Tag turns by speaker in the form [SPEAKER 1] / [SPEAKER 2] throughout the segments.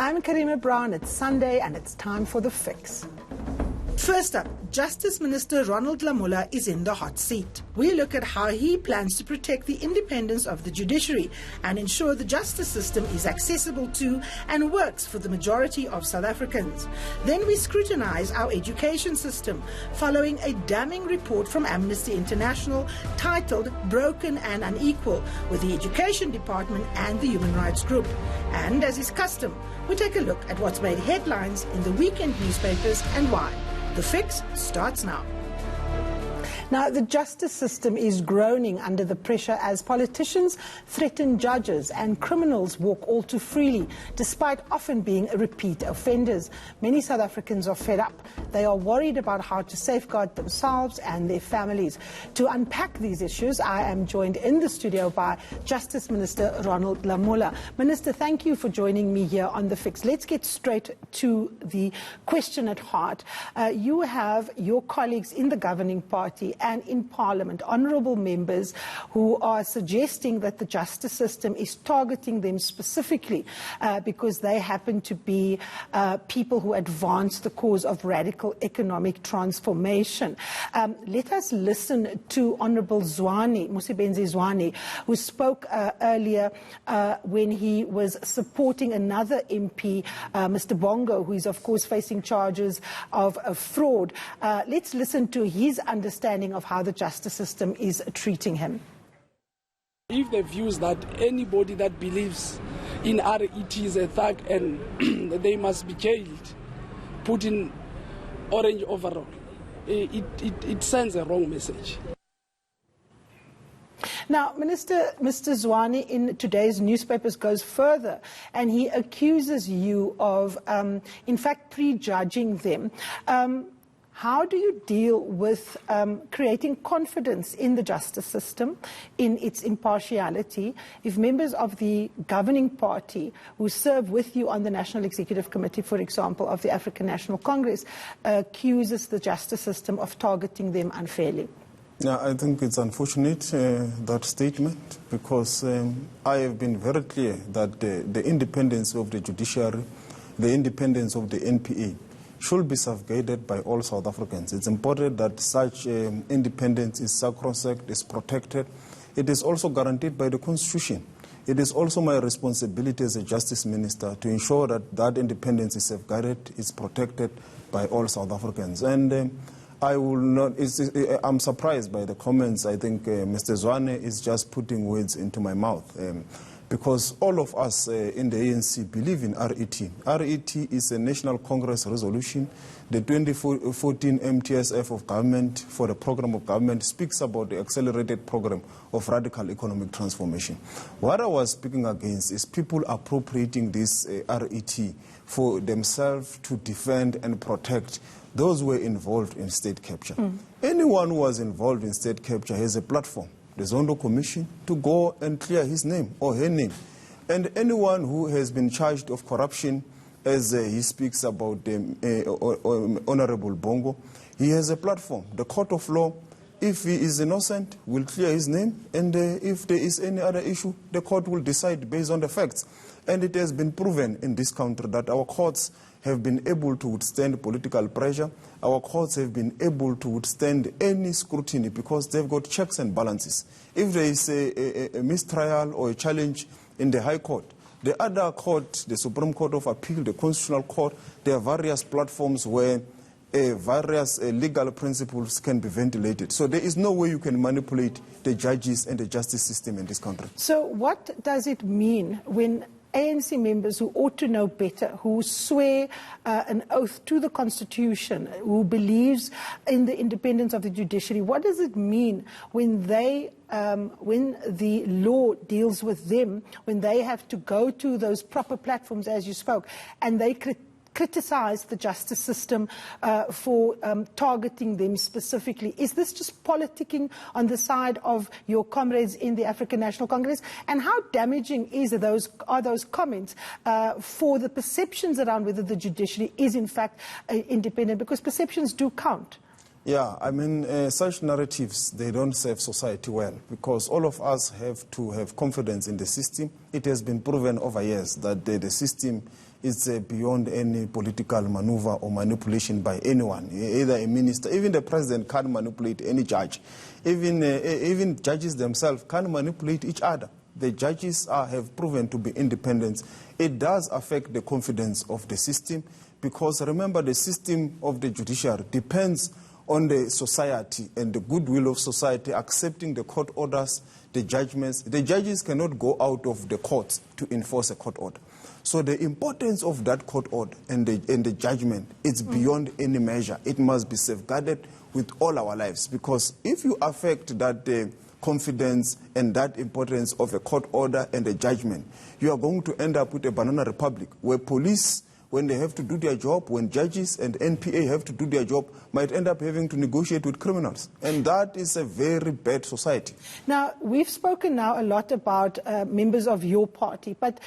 [SPEAKER 1] I'm Karima Brown. It's Sunday and it's time for The Fix. First up, Justice Minister Ronald Lamola is in the hot seat. We look at how he plans to protect the independence of the judiciary and ensure the justice system is accessible to and works for the majority of South Africans. Then we scrutinize our education system following a damning report from Amnesty International titled Broken and Unequal, with the Education Department and the Human Rights Group. And as is custom, we take a look at what's made headlines in the weekend newspapers and why. The Fix starts now. Now, the justice system is groaning under the pressure as politicians threaten judges and criminals walk all too freely, despite often being repeat offenders. Many South Africans are fed up. They are worried about how to safeguard themselves and their families. To unpack these issues, I am joined in the studio by Justice Minister Ronald Lamola. Minister, thank you for joining me here on The Fix. Let's get straight to the question at heart. You have your colleagues in the governing party and in Parliament, honourable members who are suggesting that the justice system is targeting them specifically because they happen to be people who advance the cause of radical economic transformation. Let us listen to Honourable Mosebenzi Zwane, who spoke earlier when he was supporting another MP, Mr. Bongo, who is of course facing charges of fraud. Let's listen to his understanding of how the justice system is treating him.
[SPEAKER 2] If the views that anybody that believes in RET is a thug and they must be jailed, put in orange overall, it sends a wrong message.
[SPEAKER 1] Now, Mr. Zwane in today's newspapers goes further and he accuses you of, in fact, prejudging them. How do you deal with creating confidence in the justice system, in its impartiality, if members of the governing party who serve with you on the National Executive Committee, for example, of the African National Congress, accuses the justice system of targeting them unfairly?
[SPEAKER 3] Yeah, I think it's unfortunate, that statement, because I have been very clear that the independence of the judiciary, the independence of the NPA, should be safeguarded by all South Africans. It's important that such independence is sacrosanct, is protected. It is also guaranteed by the Constitution. It is also my responsibility as a Justice Minister to ensure that that independence is safeguarded, is protected by all South Africans. And I will not. I'm surprised by the comments. I think Mr. Zwane is just putting words into my mouth. Because all of us in the ANC believe in RET. RET is a National Congress resolution. The 2014 MTSF of government for the program of government speaks about the accelerated program of radical economic transformation. What I was speaking against is people appropriating this RET for themselves to defend and protect those who were involved in state capture. Anyone who was involved in state capture has a platform, the Zondo Commission, to go and clear his name or her name. And anyone who has been charged of corruption, as he speaks about Honorable Bongo, he has a platform. The court of law, if he is innocent, will clear his name, and if there is any other issue, the court will decide based on the facts. And it has been proven in this country that our courts have been able to withstand political pressure. Our courts have been able to withstand any scrutiny because they've got checks and balances. If there is a mistrial or a challenge in the High Court, the other court, the Supreme Court of Appeal, the Constitutional Court, there are various platforms where various legal principles can be ventilated. So there is no way you can manipulate the judges and the justice system in this country.
[SPEAKER 1] So what does it mean when ANC members who ought to know better, who swear an oath to the Constitution, who believes in the independence of the judiciary, what does it mean when they, when the law deals with them, when they have to go to those proper platforms, as you spoke, and they criticize the justice system for targeting them specifically? Is this just politicking on the side of your comrades in the African National Congress? And how damaging are those comments for the perceptions around whether the judiciary is in fact independent? Because perceptions do count.
[SPEAKER 3] Yeah, I mean, such narratives, they don't serve society well, because all of us have to have confidence in the system. It has been proven over years that the system is beyond any political maneuver or manipulation by anyone, either a minister. Even the president can't manipulate any judge. Even judges themselves can't manipulate each other. The judges have proven to be independent. It does affect the confidence of the system because, remember, the system of the judiciary depends on the society and the goodwill of society accepting the court orders, the judgments. The judges cannot go out of the courts to enforce a court order. So the importance of that court order and the judgment is beyond any measure. It must be safeguarded with all our lives, because if you affect that confidence and that importance of a court order and a judgment, you are going to end up with a banana republic where police, when they have to do their job, when judges and NPA have to do their job, might end up having to negotiate with criminals. And that is a very bad society.
[SPEAKER 1] Now, we've spoken now a lot about members of your party, but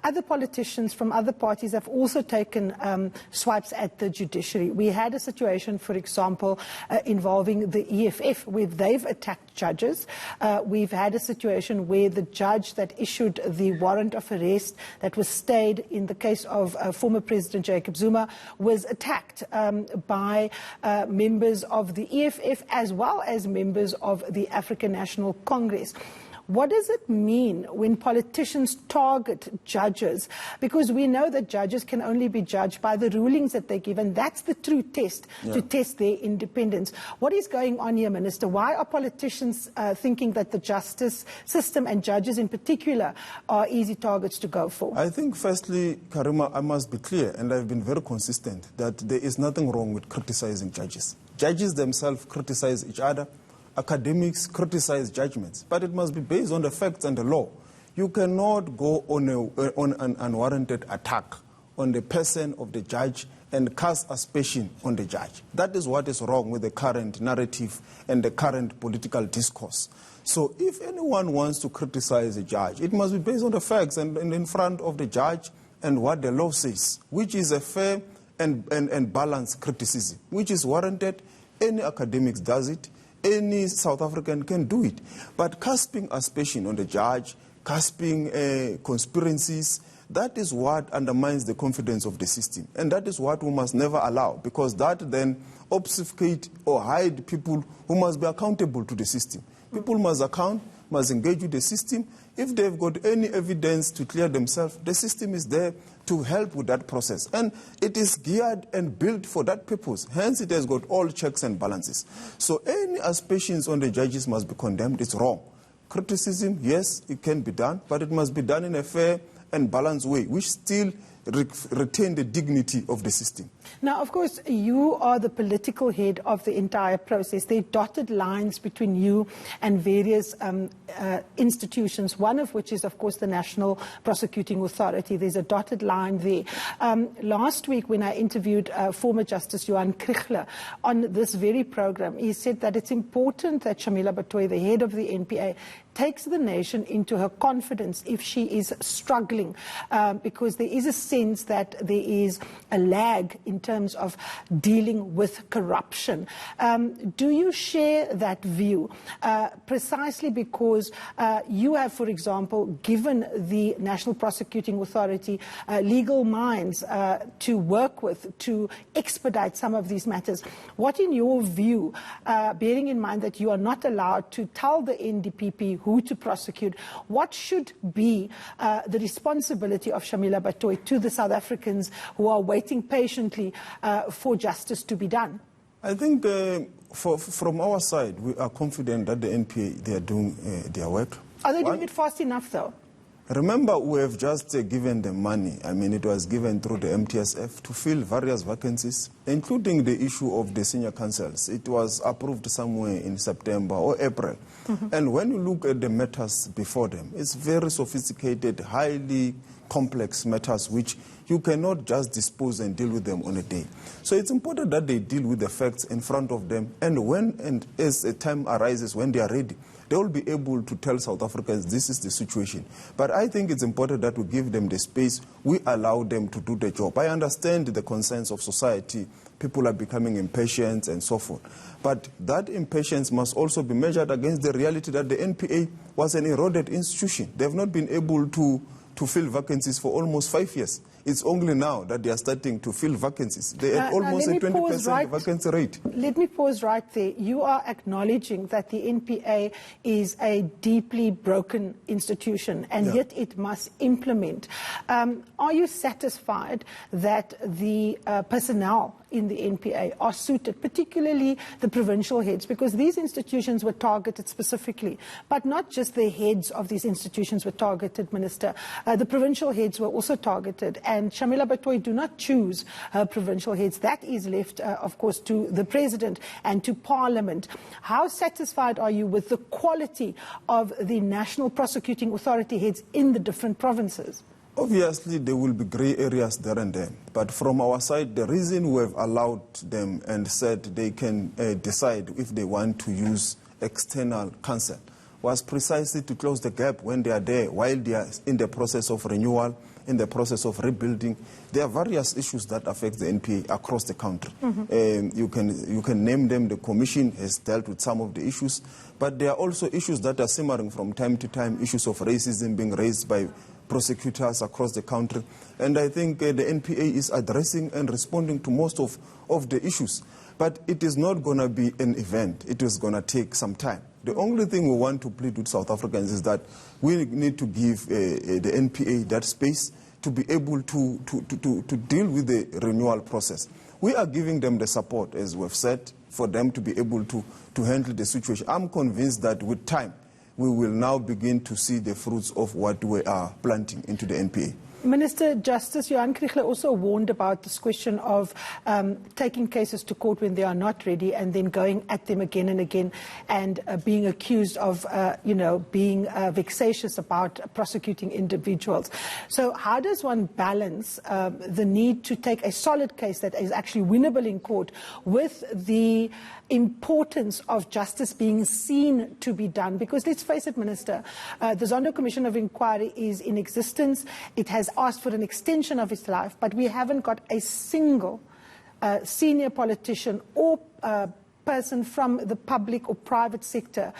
[SPEAKER 1] other politicians from other parties have also taken swipes at the judiciary. We had a situation, for example, involving the EFF, where they've attacked judges. We've had a situation where the judge that issued the warrant of arrest that was stayed in the case of former President Jacob Zuma was attacked by members of the EFF as well as members of the African National Congress. What does it mean when politicians target judges? Because we know that judges can only be judged by the rulings that they give, and that's the true test to test their independence. What is going on here, Minister? Why are politicians thinking that the justice system and judges in particular are easy targets to go for?
[SPEAKER 3] I think, firstly, Karima, I must be clear, and I've been very consistent, that there is nothing wrong with criticizing judges. Judges themselves criticize each other. Academics criticize judgments, but it must be based on the facts and the law. You cannot go on an unwarranted attack on the person of the judge and cast aspersion on the judge. That is what is wrong with the current narrative and the current political discourse. So if anyone wants to criticize a judge, it must be based on the facts and in front of the judge and what the law says, which is a fair and balanced criticism, which is warranted. Any academics does it. Any South African can do it. But casting aspersion on the judge, casting conspiracies, that is what undermines the confidence of the system. And that is what we must never allow, because that then obfuscate or hide people who must be accountable to the system. People must engage with the system. If they've got any evidence to clear themselves, the system is there to help with that process. And it is geared and built for that purpose. Hence, it has got all checks and balances. So any aspersions on the judges must be condemned. It's wrong. Criticism, yes, it can be done, but it must be done in a fair and balanced way, which still retain the dignity of the system.
[SPEAKER 1] Now, of course, you are the political head of the entire process. There are dotted lines between you and various institutions, one of which is, of course, the National Prosecuting Authority. There's a dotted line there. Last week, when I interviewed former Justice Johan Kriegler on this very program, he said that it's important that Shamila Batohi, the head of the NPA, takes the nation into her confidence if she is struggling, because there is a sense that there is a lag in terms of dealing with corruption. Do you share that view? Precisely because you have, for example, given the National Prosecuting Authority legal minds to work with to expedite some of these matters. What, in your view, bearing in mind that you are not allowed to tell the NDPP who to prosecute, what should be the responsibility of Shamila Batohi to the South Africans who are waiting patiently for justice to be done?
[SPEAKER 3] I think from our side, we are confident that the NPA, they are doing their work.
[SPEAKER 1] Are they doing it fast enough, though?
[SPEAKER 3] Remember, we have just given them money. I mean, it was given through the MTSF to fill various vacancies, including the issue of the senior councils. It was approved somewhere in September or April. And when you look at the matters before them, it's very sophisticated, highly complex matters which you cannot just dispose and deal with them on a day. So it's important that they deal with the facts in front of them, and as a time arises when they are ready, they will be able to tell South Africans this is the situation. But I think it's important that we give them the space, we allow them to do the job. I understand the concerns of society, people are becoming impatient and so forth. But that impatience must also be measured against the reality that the NPA was an eroded institution. They have not been able to to fill vacancies for almost 5 years. It's only now that they are starting to fill vacancies. They had almost a 20% vacancy rate.
[SPEAKER 1] Let me pause right there. You are acknowledging that the NPA is a deeply broken institution, and yet it must implement. Are you satisfied that the personnel in the NPA are suited, particularly the provincial heads, because these institutions were targeted specifically, but not just the heads of these institutions were targeted, Minister. The provincial heads were also targeted, and Shamila Batoy do not choose her provincial heads. That is left, of course, to the President and to Parliament. How satisfied are you with the quality of the National Prosecuting Authority heads in the different provinces?
[SPEAKER 3] Obviously, there will be grey areas there and then. But from our side, the reason we have allowed them and said they can decide if they want to use external counsel was precisely to close the gap when they are there, while they are in the process of renewal, in the process of rebuilding. There are various issues that affect the NPA across the country. You can name them. The Commission has dealt with some of the issues, but there are also issues that are simmering from time to time, issues of racism being raised by prosecutors across the country. And I think the NPA is addressing and responding to most of the issues. But it is not going to be an event. It is going to take some time. The only thing we want to plead with South Africans is that we need to give the NPA that space to be able to deal with the renewal process. We are giving them the support, as we've said, for them to be able to handle the situation. I'm convinced that with time, we will now begin to see the fruits of what we are planting into the NPA.
[SPEAKER 1] Minister, Justice Johan Kriegler also warned about this question of taking cases to court when they are not ready and then going at them again and again and being accused of, being vexatious about prosecuting individuals. So how does one balance the need to take a solid case that is actually winnable in court with the importance of justice being seen to be done? Because let's face it, Minister, the Zondo Commission of Inquiry is in existence. It has asked for an extension of its life, but we haven't got a single senior politician or person from the public or private sector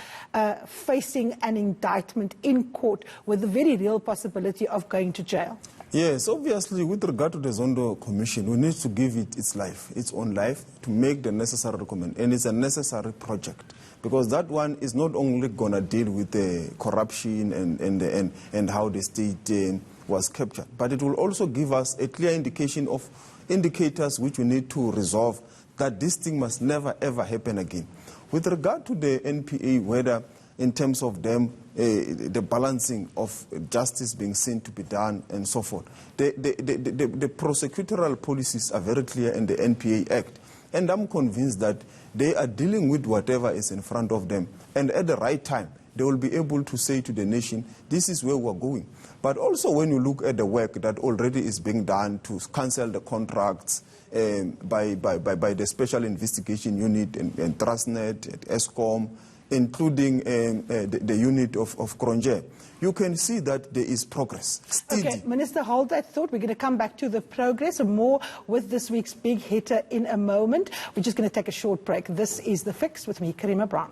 [SPEAKER 1] facing an indictment in court with the very real possibility of going to jail.
[SPEAKER 3] Yes, obviously, with regard to the Zondo Commission, we need to give it its life, its own life, to make the necessary recommendation. And it's a necessary project, because that one is not only going to deal with the corruption and how the state was captured, but it will also give us a clear indication of indicators which we need to resolve, that this thing must never ever happen again. With regard to the NPA, whether in terms of them, the balancing of justice being seen to be done and so forth, the prosecutorial policies are very clear in the NPA Act. And I'm convinced that they are dealing with whatever is in front of them. And at the right time, they will be able to say to the nation, this is where we're going. But also when you look at the work that already is being done to cancel the contracts by the Special Investigation Unit and Transnet, and ESCOM, including the unit of Kronje, you can see that there is progress. Steady.
[SPEAKER 1] Okay, Minister, hold that thought. We're going to come back to the progress and more with this week's big hitter in a moment. We're just going to take a short break. This is The Fix with me, Karima Brown.